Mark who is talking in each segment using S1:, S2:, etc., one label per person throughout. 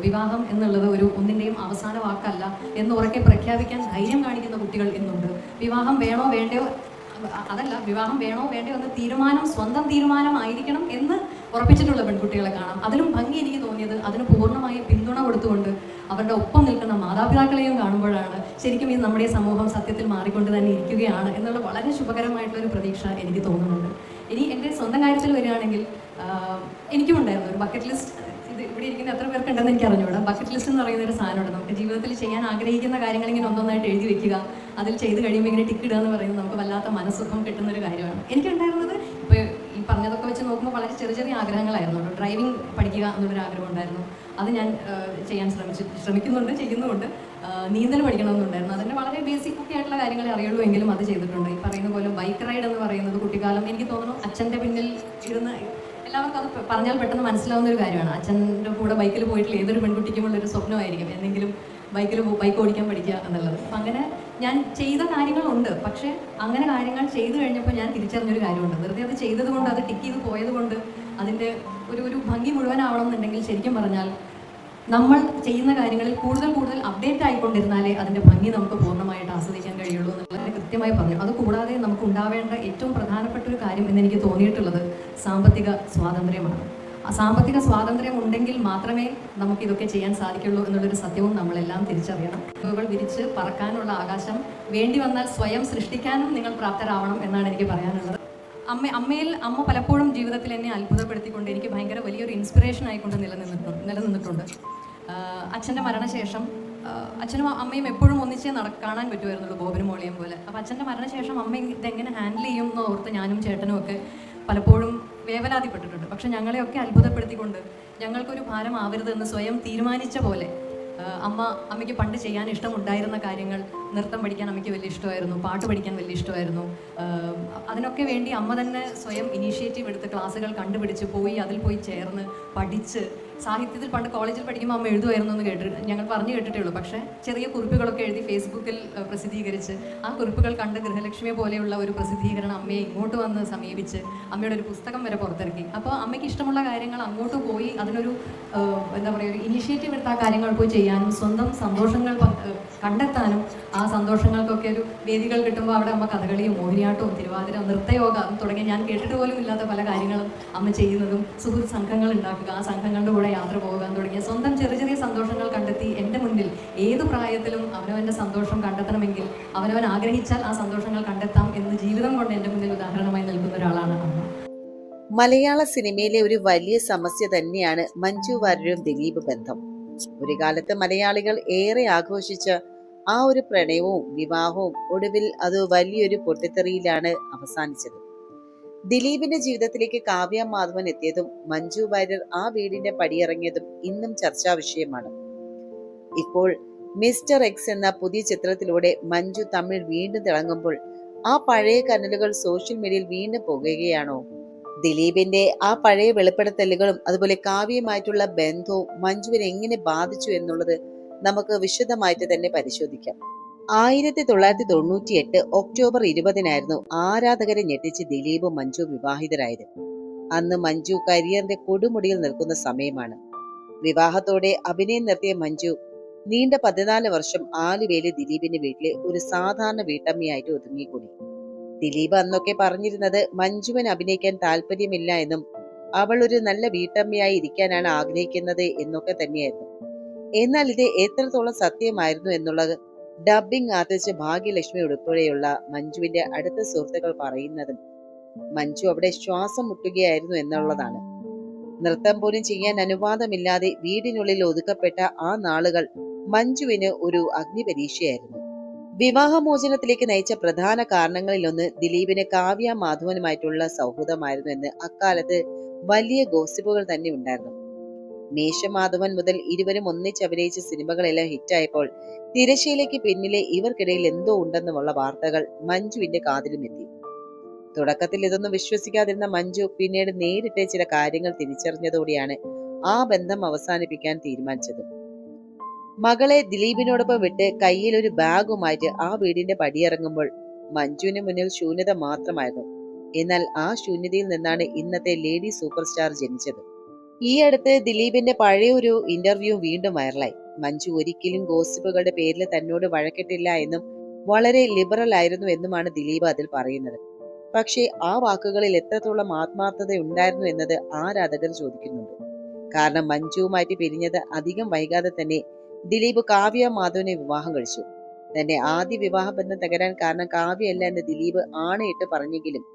S1: വിവാഹം എന്നുള്ളത് ഒന്നിൻ്റെയും അവസാന വാക്കല്ല എന്ന് ഉറക്കെ പ്രഖ്യാപിക്കാൻ ധൈര്യം കാണിക്കുന്ന കുട്ടികൾ ഇന്നുണ്ട്. വിവാഹം വേണോ വേണ്ടയോ, അതല്ല, വിവാഹം വേണോ വേണ്ടയോ എന്ന തീരുമാനം സ്വന്തം തീരുമാനമായിരിക്കണം എന്ന് ഉറപ്പിച്ചിട്ടുള്ള പെൺകുട്ടികളെ കാണാം. അതിലും ഭംഗി എനിക്ക് തോന്നിയത് അതിന് പൂർണ്ണമായി പിന്തുണ കൊടുത്തുകൊണ്ട് അവരുടെ ഒപ്പം നിൽക്കുന്ന മാതാപിതാക്കളെയും കാണുമ്പോഴാണ് ശരിക്കും ഈ നമ്മുടെ സമൂഹം സത്യത്തിൽ മാറിക്കൊണ്ട് തന്നെ ഇരിക്കുകയാണ് എന്നുള്ള വളരെ ശുഭകരമായിട്ടുള്ളൊരു പ്രതീക്ഷ എനിക്ക് തോന്നുന്നുണ്ട്. ഇനി എൻ്റെ സ്വന്തം കാര്യത്തിൽ വരികയാണെങ്കിൽ എനിക്കും ഉണ്ടായിരുന്നു ഒരു ബക്കറ്റ് ലിസ്റ്റ്. ഇത് ഇവിടെ ഇരിക്കുന്ന എത്ര പേർക്കുണ്ടെന്ന് എനിക്ക് അറിഞ്ഞൂടാ. ബക്കറ്റ് ലിസ്റ്റ് എന്ന് പറയുന്ന ഒരു സാധനമുണ്ട്. നമുക്ക് ജീവിതത്തിൽ ചെയ്യാൻ ആഗ്രഹിക്കുന്ന കാര്യങ്ങൾ ഇങ്ങനെ ഒന്നൊന്നായിട്ട് എഴുതി വെക്കുക, അതിൽ ചെയ്ത് കഴിയുമ്പോൾ ഇങ്ങനെ ടിക്ക് ഇടുക എന്ന് പറയുന്നത് നമുക്ക് വല്ലാത്ത മനസ്സുഖം കിട്ടുന്നൊരു കാര്യമാണ്. എനിക്കുണ്ടായിരുന്നത് ഇപ്പോൾ ഈ പറഞ്ഞതൊക്കെ വെച്ച് നോക്കുമ്പോൾ വളരെ ചെറിയ ചെറിയ ആഗ്രഹങ്ങളായിരുന്നു. ഡ്രൈവിംഗ് പഠിക്കുക എന്നുള്ളൊരു ആഗ്രഹം ഉണ്ടായിരുന്നു. അത് ഞാൻ ചെയ്യാൻ ശ്രമിക്കുന്നുണ്ട്, ചെയ്യുന്നുമുണ്ട്. നീന്തൽ പഠിക്കണമെന്നുണ്ടായിരുന്നു. അതിൻ്റെ വളരെ ബേസിക് ഒക്കെ ആയിട്ടുള്ള കാര്യങ്ങളെ അറിയുള്ളൂ, എങ്കിലും അത് ചെയ്തിട്ടുണ്ട്. ഈ പറയുന്ന പോലെ ബൈക്ക് റൈഡ് എന്ന് പറയുന്നത് കുട്ടിക്കാലം എനിക്ക് തോന്നുന്നു അച്ഛൻ്റെ പിന്നിൽ ഇരുന്ന് എല്ലാവർക്കും അത് പറഞ്ഞാൽ പെട്ടെന്ന് മനസ്സിലാവുന്ന ഒരു കാര്യമാണ്. അച്ഛൻ്റെ കൂടെ ബൈക്കിൽ പോയിട്ടുള്ള ഏതൊരു പെൺകുട്ടിക്കുമുള്ളൊരു സ്വപ്നമായിരിക്കും എന്തെങ്കിലും ബൈക്ക് ഓടിക്കാൻ പഠിക്കുക എന്നുള്ളത്. അപ്പം അങ്ങനെ ഞാൻ ചെയ്ത കാര്യങ്ങളുണ്ട്. പക്ഷേ അങ്ങനെ കാര്യങ്ങൾ ചെയ്തു കഴിഞ്ഞപ്പോൾ ഞാൻ തിരിച്ചറിഞ്ഞൊരു കാര്യമുണ്ട്. വെറുതെ അത് ചെയ്തത് കൊണ്ട്, അത് ടിക്ക് ചെയ്ത് പോയത് കൊണ്ട് അതിൻ്റെ ഒരു ഭംഗി മുഴുവനാവണം എന്നുണ്ടെങ്കിൽ ശരിക്കും പറഞ്ഞാൽ നമ്മൾ ചെയ്യുന്ന കാര്യങ്ങളിൽ കൂടുതൽ അപ്ഡേറ്റ് ആയിക്കൊണ്ടിരുന്നാലേ അതിൻ്റെ ഭംഗി നമുക്ക് പൂർണ്ണമായിട്ട് ആസ്വദിക്കാൻ കഴിയുള്ളൂ എന്നുള്ളത് കൃത്യമായി പറഞ്ഞു. അതുകൂടാതെ നമുക്ക് ഉണ്ടാവേണ്ട ഏറ്റവും പ്രധാനപ്പെട്ട ഒരു കാര്യം എന്നെനിക്ക് തോന്നിയിട്ടുള്ളത് സാമ്പത്തിക സ്വാതന്ത്ര്യമാണ്. ആ സാമ്പത്തിക സ്വാതന്ത്ര്യം ഉണ്ടെങ്കിൽ മാത്രമേ നമുക്കിതൊക്കെ ചെയ്യാൻ സാധിക്കുള്ളൂ എന്നുള്ളൊരു സത്യവും നമ്മളെല്ലാം തിരിച്ചറിയണം. വിരിച്ച് പറക്കാനുള്ള ആകാശം വേണ്ടി വന്നാൽ സ്വയം സൃഷ്ടിക്കാനും നിങ്ങൾ പ്രാപ്തരാവണം എന്നാണ് എനിക്ക് പറയാനുള്ളത്. അമ്മ പലപ്പോഴും ജീവിതത്തിൽ എന്നെ അത്ഭുതപ്പെടുത്തിക്കൊണ്ട് എനിക്ക് ഭയങ്കര വലിയൊരു ഇൻസ്പിറേഷൻ ആയിക്കൊണ്ട് നിലനിന്നിട്ടുണ്ട്. അച്ഛൻ്റെ മരണശേഷം അച്ഛനും അമ്മയും എപ്പോഴും ഒന്നിച്ചേ കാണാൻ പറ്റുമായിരുന്നുള്ളൂ, ബോബനും മോളിയും പോലെ. അപ്പോൾ അച്ഛൻ്റെ മരണശേഷം അമ്മ ഇതെങ്ങനെ ഹാൻഡിൽ ചെയ്യും എന്ന് ഓർത്ത് ഞാനും ചേട്ടനും ഒക്കെ പലപ്പോഴും വേവലാതിപ്പെട്ടിട്ടുണ്ട്. പക്ഷെ ഞങ്ങളെയൊക്കെ അത്ഭുതപ്പെടുത്തിക്കൊണ്ട് ഞങ്ങൾക്കൊരു ഭാരം ആവരുതെന്ന് സ്വയം തീരുമാനിച്ച പോലെ അമ്മയ്ക്ക് പണ്ട് ചെയ്യാൻ ഇഷ്ടമുണ്ടായിരുന്ന കാര്യങ്ങൾ, നൃത്തം പഠിക്കാൻ അമ്മയ്ക്ക് വലിയ ഇഷ്ടമായിരുന്നു, പാട്ട് പഠിക്കാൻ വലിയ ഇഷ്ടമായിരുന്നു. അതിനൊക്കെ വേണ്ടി അമ്മ തന്നെ സ്വയം ഇനീഷ്യേറ്റീവ് എടുത്ത് ക്ലാസ്സുകൾ കണ്ടുപിടിച്ച് അതിൽ പോയി ചേർന്ന് പഠിച്ച്, സാഹിത്യത്തിൽ പണ്ട് കോളേജിൽ പഠിക്കുമ്പോൾ അമ്മ എഴുതുമായിരുന്നു എന്ന് ഞങ്ങൾ പറഞ്ഞു കേട്ടിട്ടേ ഉള്ളൂ. പക്ഷേ ചെറിയ കുറിപ്പുകളൊക്കെ എഴുതി ഫേസ്ബുക്കിൽ പ്രസിദ്ധീകരിച്ച് ആ കുറിപ്പുകൾ കണ്ട് ഗൃഹലക്ഷ്മിയെ പോലെയുള്ള ഒരു പ്രസിദ്ധീകരണം അമ്മയെ ഇങ്ങോട്ട് വന്ന് സമീപിച്ച് അമ്മയുടെ ഒരു പുസ്തകം വരെ പുറത്തിറക്കി. അപ്പോൾ അമ്മയ്ക്ക് ഇഷ്ടമുള്ള കാര്യങ്ങൾ അങ്ങോട്ട് പോയി അതിനൊരു എന്താ പറയുക, ഒരു ഇനീഷ്യേറ്റീവ് എടുത്ത ആ കാര്യങ്ങൾ പോയി ചെയ്യാനും സ്വന്തം സന്തോഷങ്ങൾ കണ്ടെത്താനും, ആ സന്തോഷങ്ങൾക്കൊക്കെ ഒരു വേദികൾ കിട്ടുമ്പോൾ അവിടെ അമ്മ കഥകളിയും മോഹിനിയാട്ടവും തിരുവാതിര, നൃത്തയോഗം തുടങ്ങിയ ഞാൻ കേട്ടിട്ട് പോലും ഇല്ലാത്ത പല കാര്യങ്ങളും അമ്മ ചെയ്യുന്നതും, സുഹൃത്ത് സംഘങ്ങൾ ഉണ്ടാക്കുക, ആ സംഘങ്ങളുടെ കൂടെ യാത്ര പോകാൻ തുടങ്ങിയ സ്വന്തം ചെറിയ ചെറിയ സന്തോഷങ്ങൾ കണ്ടെത്തി എൻ്റെ മുന്നിൽ ഏത് പ്രായത്തിലും അവനവൻ്റെ സന്തോഷം കണ്ടെത്തണമെങ്കിൽ അവനവൻ ആഗ്രഹിച്ചാൽ ആ സന്തോഷങ്ങൾ കണ്ടെത്താം എന്ന് ജീവിതം കൊണ്ട് എൻ്റെ മുന്നിൽ ഉദാഹരണമായി നിൽക്കുന്ന ഒരാളാണ് അമ്മ.
S2: മലയാള സിനിമയിലെ ഒരു വലിയ സമസ്യ തന്നെയാണ് മഞ്ജു വാര്യരും ദിലീപ് ബന്ധം. ഒരു കാലത്ത് മലയാളികൾ ഏറെ ആഘോഷിച്ച ആ ഒരു പ്രണയവും വിവാഹവും ഒടുവിൽ അത് വലിയൊരു പൊട്ടിത്തെറിയിലാണ് അവസാനിച്ചത്. ദിലീപിന്റെ ജീവിതത്തിലേക്ക് കാവ്യ മാധവൻ എത്തിയതും മഞ്ജു വാര്യർ ആ വീടിന്റെ പടിയിറങ്ങിയതും ഇന്നും ചർച്ചാ വിഷയമാണ്. ഇപ്പോൾ മിസ്റ്റർ എക്സ് എന്ന പുതിയ ചിത്രത്തിലൂടെ മഞ്ജു തമിഴ് വീണ്ടും തിളങ്ങുമ്പോൾ ആ പഴയ കനലുകൾ സോഷ്യൽ മീഡിയയിൽ വീണ്ടും പോകുകയാണോ? ദിലീപിന്റെ ആ പഴയ വെളിപ്പെടുത്തലുകളും അതുപോലെ കാവ്യയുമായിട്ടുള്ള ബന്ധവും മഞ്ജുവിനെ എങ്ങനെ ബാധിച്ചു എന്നുള്ളത് നമുക്ക് വിശദമായിട്ട് തന്നെ പരിശോധിക്കാം. 1998 ഒക്ടോബർ 20 ആരാധകരെ ഞെട്ടിച്ച് ദിലീപും മഞ്ജു വിവാഹിതരായത്. അന്ന് മഞ്ജു കരിയറിന്റെ കൊടുമുടിയിൽ നിൽക്കുന്ന സമയമാണ്. വിവാഹത്തോടെ അഭിനയം നിർത്തിയ മഞ്ജു നീണ്ട 14 വർഷം ആലുവയിലെ ദിലീപിന്റെ വീട്ടിലെ ഒരു സാധാരണ വീട്ടമ്മയായിട്ട് ഒതുങ്ങിക്കൂടി. ദിലീപ് അന്നൊക്കെ പറഞ്ഞിരുന്നത് മഞ്ജുവിന് അഭിനയിക്കാൻ താല്പര്യമില്ല എന്നും അവൾ ഒരു നല്ല വീട്ടമ്മയായി ഇരിക്കാനാണ് ആഗ്രഹിക്കുന്നത് എന്നൊക്കെ തന്നെയായിരുന്നു. എന്നാൽ ഇത് എത്രത്തോളം സത്യമായിരുന്നു എന്നുള്ളത് ഡബ്ബിംഗ് ആർട്ടിസ്റ്റ് ഭാഗ്യലക്ഷ്മി ഉൾപ്പെടെയുള്ള മഞ്ജുവിന്റെ അടുത്ത സുഹൃത്തുക്കൾ പറയുന്നതും മഞ്ജു അവിടെ ശ്വാസം മുട്ടുകയായിരുന്നു എന്നുള്ളതാണ്. നൃത്തം പോലും ചെയ്യാൻ അനുവാദമില്ലാതെ വീടിനുള്ളിൽ ഒതുക്കപ്പെട്ട ആ നാളുകൾ മഞ്ജുവിന് ഒരു അഗ്നിപരീക്ഷയായിരുന്നു. വിവാഹമോചനത്തിലേക്ക് നയിച്ച പ്രധാന കാരണങ്ങളിലൊന്ന് ദിലീപിന് കാവ്യ മാധവനുമായിട്ടുള്ള സൗഹൃദമായിരുന്നു എന്ന് അക്കാലത്ത് വലിയ ഗോസിപ്പുകൾ തന്നെ ഉണ്ടായിരുന്നു. മേശമാധവൻ മുതൽ ഇരുവരും ഒന്നിച്ച് അഭിനയിച്ച സിനിമകളെല്ലാം ഹിറ്റായപ്പോൾ തിരശ്ശീലയ്ക്ക് പിന്നിലെ ഇവർക്കിടയിൽ എന്തോ ഉണ്ടെന്നുമുള്ള വാർത്തകൾ മഞ്ജുവിന്റെ കാതിലും എത്തി. തുടക്കത്തിൽ ഇതൊന്നും വിശ്വസിക്കാതിരുന്ന മഞ്ജു പിന്നീട് നേരിട്ട് ചില കാര്യങ്ങൾ തിരിച്ചറിഞ്ഞതോടെയാണ് ആ ബന്ധം അവസാനിപ്പിക്കാൻ തീരുമാനിച്ചത്. മകളെ ദിലീപിനോടൊപ്പം വിട്ട് കയ്യിൽ ഒരു ബാഗുമായിട്ട് ആ വീടിന്റെ പടിയിറങ്ങുമ്പോൾ മഞ്ജുവിന് മുന്നിൽ ശൂന്യത മാത്രമായിരുന്നു. എന്നാൽ ആ ശൂന്യതയിൽ നിന്നാണ് ഇന്നത്തെ ലേഡി സൂപ്പർ സ്റ്റാർ ജനിച്ചത്. ഈ അടുത്ത് ദിലീപിന്റെ പഴയ ഒരു ഇന്റർവ്യൂ വീണ്ടും വൈറലായി. മഞ്ജു ഒരിക്കലും ഗോസിപ്പുകളുടെ പേരിൽ തന്നോട് വഴക്കിട്ടില്ല എന്നും വളരെ ലിബറൽ ആയിരുന്നു എന്നുമാണ് ദിലീപ് അതിൽ പറയുന്നത്. പക്ഷേ ആ വാക്കുകളിൽ എത്രത്തോളം ആത്മാർത്ഥത ഉണ്ടായിരുന്നു എന്നത് ആരാധകർ ചോദിക്കുന്നുണ്ട്. കാരണം മഞ്ജുവുമായിട്ട് പിരിഞ്ഞത് അധികം വൈകാതെ തന്നെ ദിലീപ് കാവ്യ മാധവനെ വിവാഹം കഴിച്ചു. തന്റെ ആദ്യ വിവാഹ ബന്ധം തകരാൻ കാരണം കാവ്യയല്ല എന്ന് ദിലീപ് ആണയിട്ട് പറഞ്ഞെങ്കിലും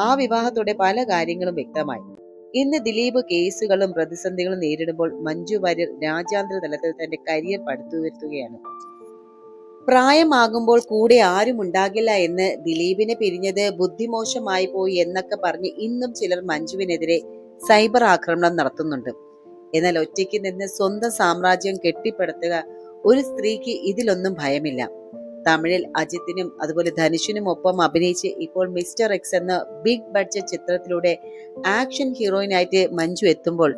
S2: ആ വിവാഹത്തോടെ പല കാര്യങ്ങളും വ്യക്തമായി. ഇന്ന് ദിലീപ് കേസുകളും പ്രതിസന്ധികളും നേരിടുമ്പോൾ മഞ്ജു വാര്യർ രാജ്യാന്തര തലത്തിൽ തന്റെ കരിയർ പടുത്തുയർത്തുകയാണ്. പ്രായമാകുമ്പോൾ കൂടെ ആരും ഉണ്ടാകില്ല എന്ന് ദിലീപിനെ പിരിഞ്ഞത് ബുദ്ധിമോശമായി പോയി എന്നൊക്കെ പറഞ്ഞ് ഇന്നും ചിലർ മഞ്ജുവിനെതിരെ സൈബർ ആക്രമണം നടത്തുന്നുണ്ട്. എന്നാൽ ഒറ്റയ്ക്ക് നിന്ന് സ്വന്തം സാമ്രാജ്യം കെട്ടിപ്പടുത്തുക ഒരു സ്ത്രീക്ക് ഇതിലൊന്നും ഭയമില്ല. തമിഴിൽ അജിത്തിനും അതുപോലെ ധനുഷിനും ഒപ്പം അഭിനയിച്ച് ഇപ്പോൾ മിസ്റ്റർ എക്സ് എന്ന ബിഗ് ബഡ്ജറ്റ് ചിത്രത്തിലൂടെ ആക്ഷൻ ഹീറോയിനായിട്ട് മഞ്ജു എത്തുമ്പോൾ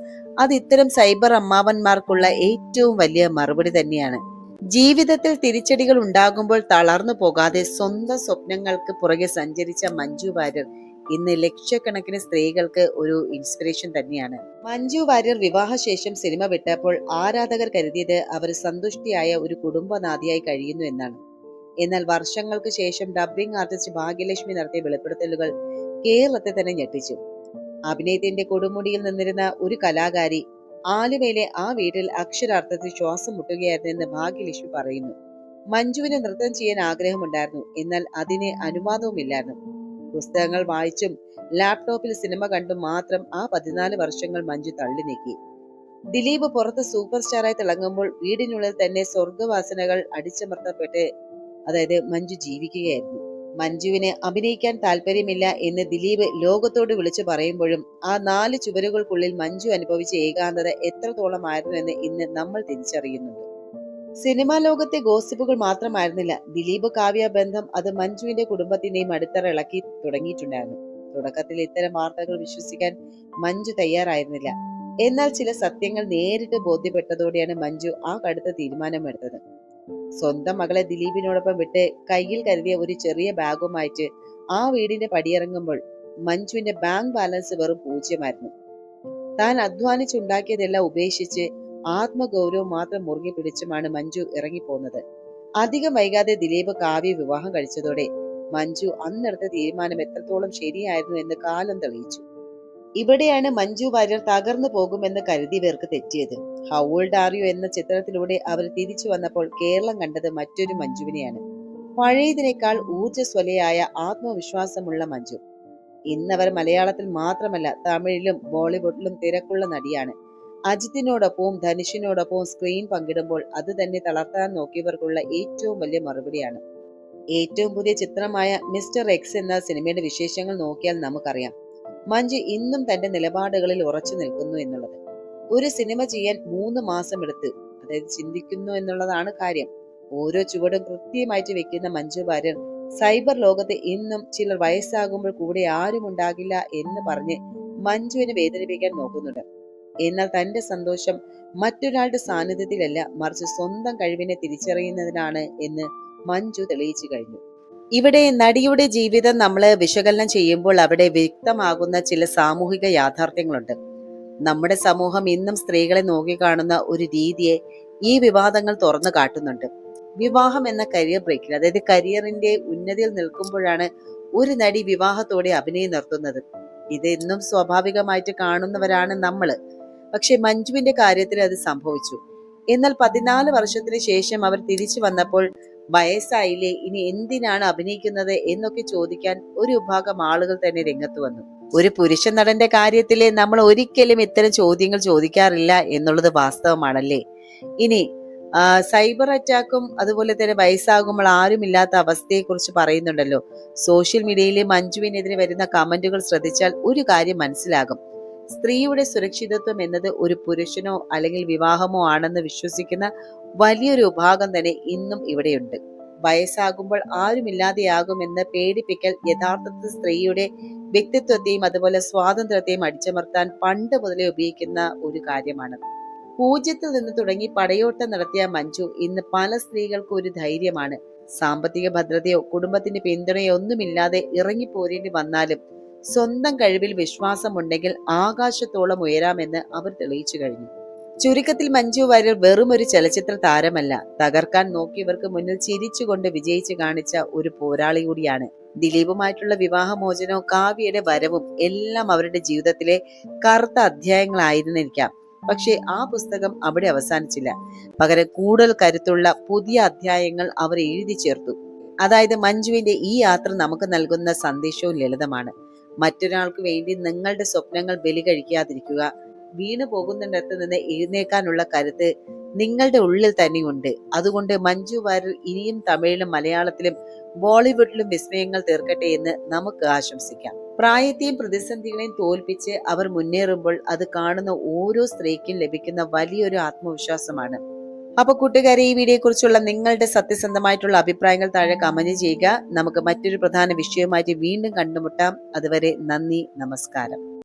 S2: അത് ഇത്തരം സൈബർ അമ്മാവന്മാർക്കുള്ള ഏറ്റവും വലിയ മറുപടി തന്നെയാണ്. ജീവിതത്തിൽ തിരിച്ചടികൾ ഉണ്ടാകുമ്പോൾ തളർന്നു പോകാതെ സ്വന്തം സ്വപ്നങ്ങൾക്ക് പുറകെ സഞ്ചരിച്ച മഞ്ജു വാര്യർ ഇന്ന് ലക്ഷക്കണക്കിന് സ്ത്രീകൾക്ക് ഒരു ഇൻസ്പിറേഷൻ തന്നെയാണ്. മഞ്ജു വാര്യർ വിവാഹശേഷം സിനിമ വിട്ടപ്പോൾ ആരാധകർ കരുതിയത് അവർ സന്തുഷ്ടിയായ ഒരു കുടുംബനാഥിയായി കഴിയുന്നു എന്നാണ്. എന്നാൽ വർഷങ്ങൾക്ക് ശേഷം ഡബ്ബിംഗ് ആർട്ടിസ്റ്റ് ഭാഗ്യലക്ഷ്മി നടത്തിയ വെളിപ്പെടുത്തലുകൾ കേരളത്തെ തന്നെ ഞെട്ടിച്ചു. അഭിനയത്തിന്റെ കൊടുമുടിയിൽ നിന്നിരുന്ന ഒരു കലാകാരി ആലുവയിലെ ആ വീട്ടിൽ അക്ഷരാർത്ഥത്തിൽ ശ്വാസം മുട്ടുകയായിരുന്നെന്ന് ഭാഗ്യലക്ഷ്മി പറയുന്നു. മഞ്ജുവിന് നൃത്തം ചെയ്യാൻ ആഗ്രഹമുണ്ടായിരുന്നു, എന്നാൽ അതിന് അനുവാദവുമില്ലായിരുന്നു. പുസ്തകങ്ങൾ വായിച്ചും ലാപ്ടോപ്പിൽ സിനിമ കണ്ടും മാത്രം ആ 14 വർഷങ്ങൾ മഞ്ജു തള്ളി നീക്കി. ദിലീപ് പുറത്ത് സൂപ്പർ സ്റ്റാറായി തിളങ്ങുമ്പോൾ വീടിനുള്ളിൽ തന്നെ സ്വർഗവാസനകൾ അടിച്ചമർത്തപ്പെട്ട് മഞ്ജു ജീവിക്കുകയായിരുന്നു. മഞ്ജുവിന് അഭിനയിക്കാൻ താല്പര്യമില്ല എന്ന് ദിലീപ് ലോകത്തോട് വിളിച്ചു പറയുമ്പോഴും ആ 4 ചുവരുകൾക്കുള്ളിൽ മഞ്ജു അനുഭവിച്ച ഏകാന്തത എത്രത്തോളമായിരുന്നു എന്ന് ഇന്ന് നമ്മൾ തിരിച്ചറിയുന്നുണ്ട്. സിനിമാ ലോകത്തെ ഗോസിപ്പുകൾ മാത്രമായിരുന്നില്ല ദിലീപ് കാവ്യ ബന്ധം, അത് മഞ്ജുവിന്റെ കുടുംബത്തിന്റെയും അടിത്തറ ഇളക്കി തുടങ്ങിയിട്ടുണ്ടായിരുന്നു. തുടക്കത്തിൽ ഇത്തരം വാർത്തകൾ വിശ്വസിക്കാൻ മഞ്ജു തയ്യാറായിരുന്നില്ല. എന്നാൽ ചില സത്യങ്ങൾ നേരിട്ട് ബോധ്യപ്പെട്ടതോടെയാണ് മഞ്ജു ആ കടുത്ത തീരുമാനമെടുത്തത്. സ്വന്തം മകളെ ദിലീപിനോടൊപ്പം വിട്ട് കയ്യിൽ കരുതിയ ഒരു ചെറിയ ബാഗുമായിട്ട് ആ വീടിന്റെ പടിയിറങ്ങുമ്പോൾ മഞ്ജുവിന്റെ ബാങ്ക് ബാലൻസ് വെറും 0 താൻ അധ്വാനിച്ചുണ്ടാക്കിയതെല്ലാം ഉപേക്ഷിച്ച് ആത്മഗൗരവം മാത്രം മുറുകെ പിടിച്ചുമാണ് മഞ്ജു ഇറങ്ങിപ്പോന്നത്. അധികം വൈകാതെ ദിലീപ് കാവ്യ വിവാഹം കഴിച്ചതോടെ മഞ്ജു അന്നെടുത്ത തീരുമാനം എത്രത്തോളം ശരിയായിരുന്നു എന്ന് കാലം തെളിയിച്ചു. ഇവിടെയാണ് മഞ്ജു വാര്യർ തകർന്നു പോകുമെന്ന് കരുതിയവർക്ക് തെറ്റിയത്. ഹൗ ഓൾഡ് ആർ യു എന്ന ചിത്രത്തിലൂടെ അവർ തിരിച്ചു വന്നപ്പോൾ കേരളം കണ്ടത് മറ്റൊരു മഞ്ജുവിനെയാണ്. പഴയതിനേക്കാൾ ഊർജ്ജസ്വലയായ ആത്മവിശ്വാസമുള്ള മഞ്ജു. ഇന്നവർ മലയാളത്തിൽ മാത്രമല്ല തമിഴിലും ബോളിവുഡിലും തിരക്കുള്ള നടിയാണ്. അജിത്തിനോടൊപ്പവും ധനുഷിനോടൊപ്പവും സ്ക്രീൻ പങ്കിടുമ്പോൾ അത് തന്നെ തളർത്താൻ നോക്കിയവർക്കുള്ള ഏറ്റവും വലിയ മറുപടിയാണ്. ഏറ്റവും പുതിയ ചിത്രമായ മിസ്റ്റർ എക്സ് എന്ന സിനിമയുടെ വിശേഷങ്ങൾ നോക്കിയാൽ നമുക്കറിയാം മഞ്ജു ഇന്നും തന്റെ നിലപാടുകളിൽ ഉറച്ചു നിൽക്കുന്നു എന്നുള്ളത്. ഒരു സിനിമ ചെയ്യാൻ 3 മാസം എടുത്ത് ചിന്തിക്കുന്നു എന്നുള്ളതാണ് കാര്യം. ഓരോ ചുവടും കൃത്യമായിട്ട് വെക്കുന്ന മഞ്ജു വാര്യർ സൈബർ ലോകത്ത് ഇന്നും ചിലർ വയസ്സാകുമ്പോൾ കൂടെ ആരും ഉണ്ടാകില്ല എന്ന് പറഞ്ഞ് മഞ്ജുവിനെ വേദനിപ്പിക്കാൻ നോക്കുന്നുണ്ട്. എന്നാൽ തന്റെ സന്തോഷം മറ്റൊരാളുടെ സാന്നിധ്യത്തിലല്ല, മറിച്ച് സ്വന്തം കഴിവിനെ തിരിച്ചറിയുന്നതിനാണ് എന്ന് മഞ്ജു തെളിയിച്ചു കഴിഞ്ഞു. ഇവിടെ നടിയുടെ ജീവിതം നമ്മൾ വിശകലനം ചെയ്യുമ്പോൾ അവിടെ വ്യക്തമാകുന്ന ചില സാമൂഹിക യാഥാർത്ഥ്യങ്ങളുണ്ട്. നമ്മുടെ സമൂഹം ഇന്നും സ്ത്രീകളെ നോക്കിക്കാണുന്ന ഒരു രീതിയെ ഈ വിവാദങ്ങൾ തുറന്നു കാട്ടുന്നുണ്ട്. വിവാഹം എന്ന കരിയർ ബ്രേക്കിൽ കരിയറിന്റെ ഉന്നതിയിൽ നിൽക്കുമ്പോഴാണ് ഒരു നടി വിവാഹത്തോടെ അഭിനയം നിർത്തുന്നത്. ഇത് ഇന്നും സ്വാഭാവികമായിട്ട് കാണുന്നവരാണ് നമ്മള്. പക്ഷെ മഞ്ജുവിന്റെ കാര്യത്തിൽ അത് സംഭവിച്ചു. എന്നാൽ 14 വർഷത്തിന് ശേഷം അവർ തിരിച്ചു വന്നപ്പോൾ വയസ്സായില്ലേ, ഇനി എന്തിനാണ് അഭിനയിക്കുന്നത് എന്നൊക്കെ ചോദിക്കാൻ ഒരു വിഭാഗം ആളുകൾ തന്നെ രംഗത്ത് വന്നു. ഒരു പുരുഷ നടന്റെ കാര്യത്തിൽ നമ്മൾ ഒരിക്കലും ഇത്തരം ചോദ്യങ്ങൾ ചോദിക്കാറില്ല എന്നുള്ളത് വാസ്തവമാണല്ലേ. ഇനി സൈബർ അറ്റാക്കും അതുപോലെ തന്നെ വയസ്സാകുമ്പോൾ ആരുമില്ലാത്ത അവസ്ഥയെ കുറിച്ച് പറയുന്നുണ്ടല്ലോ. സോഷ്യൽ മീഡിയയിലെ മഞ്ജുവിനെതിരെ വരുന്ന കമന്റുകൾ ശ്രദ്ധിച്ചാൽ ഒരു കാര്യം മനസ്സിലാകും. സ്ത്രീയുടെ സുരക്ഷിതത്വം എന്നത് ഒരു പുരുഷനോ അല്ലെങ്കിൽ വിവാഹമോ ആണെന്ന് വിശ്വസിക്കുന്ന വലിയൊരു വിഭാഗം തന്നെ ഇന്നും ഇവിടെയുണ്ട്. വയസ്സാകുമ്പോൾ ആരുമില്ലാതെയാകുമെന്ന് പേടിപ്പിക്കൽ യഥാർത്ഥത്തിൽ സ്ത്രീയുടെ വ്യക്തിത്വത്തെയും അതുപോലെ സ്വാതന്ത്ര്യത്തെയും അടിച്ചമർത്താൻ പണ്ട് മുതലേ ഉപയോഗിക്കുന്ന ഒരു കാര്യമാണ്. 0 നിന്ന് തുടങ്ങി പടയോട്ടം നടത്തിയ മഞ്ജു ഇന്ന് പല സ്ത്രീകൾക്ക് ഒരു ധൈര്യമാണ്. സാമ്പത്തിക ഭദ്രതയോ കുടുംബത്തിന്റെ പിന്തുണയോ ഒന്നുമില്ലാതെ ഇറങ്ങിപ്പോരേണ്ടി വന്നാലും സ്വന്തം കഴിവിൽ വിശ്വാസമുണ്ടെങ്കിൽ ആകാശത്തോളം ഉയരാമെന്ന് അവർ തെളിയിച്ചു കഴിഞ്ഞു. ചുരുക്കത്തിൽ മഞ്ജു വാര്യർ വെറും ഒരു ചലച്ചിത്ര താരമല്ല, തകർക്കാൻ നോക്കിയവർക്ക് മുന്നിൽ ചിരിച്ചുകൊണ്ട് വിജയിച്ചു കാണിച്ച ഒരു പോരാളി കൂടിയാണ്. ദിലീപുമായിട്ടുള്ള വിവാഹമോചനവും കാവ്യയുടെ വരവും എല്ലാം അവരുടെ ജീവിതത്തിലെ കറുത്ത അധ്യായങ്ങളായിരുന്നിരിക്കാം. പക്ഷെ ആ പുസ്തകം അവിടെ അവസാനിച്ചില്ല. പകരം കൂടുതൽ കരുത്തുള്ള പുതിയ അധ്യായങ്ങൾ അവർ എഴുതി ചേർത്തു. അതായത് മഞ്ജുവിന്റെ ഈ യാത്ര നമുക്ക് നൽകുന്ന സന്ദേശവും ലളിതമാണ്. മറ്റൊരാൾക്ക് വേണ്ടി നിങ്ങളുടെ സ്വപ്നങ്ങൾ ബലി കഴിക്കാതിരിക്കുക. വീണു പോകുന്നിടത്ത് നിന്ന് എഴുന്നേക്കാനുള്ള കരുത്ത് നിങ്ങളുടെ ഉള്ളിൽ തന്നെയുണ്ട്. അതുകൊണ്ട് മഞ്ജു വാര്യർ ഇനിയും തമിഴിലും മലയാളത്തിലും ബോളിവുഡിലും വിസ്മയങ്ങൾ തീർക്കട്ടെ എന്ന് നമുക്ക് ആശംസിക്കാം. പ്രായത്തെയും പ്രതിസന്ധികളെയും തോൽപ്പിച്ച് അവർ മുന്നേറുമ്പോൾ അത് കാണുന്ന ഓരോ സ്ത്രീക്കും ലഭിക്കുന്ന വലിയൊരു ആത്മവിശ്വാസമാണ്. അപ്പൊ കൂട്ടുകാരെ, ഈ വീഡിയോയെ കുറിച്ചുള്ള നിങ്ങളുടെ സത്യസന്ധമായിട്ടുള്ള അഭിപ്രായങ്ങൾ താഴെ കമന്റ് ചെയ്യുക. നമുക്ക് മറ്റൊരു പ്രധാന വിഷയവുമായിട്ട് വീണ്ടും കണ്ടുമുട്ടാം. അതുവരെ നന്ദി, നമസ്കാരം.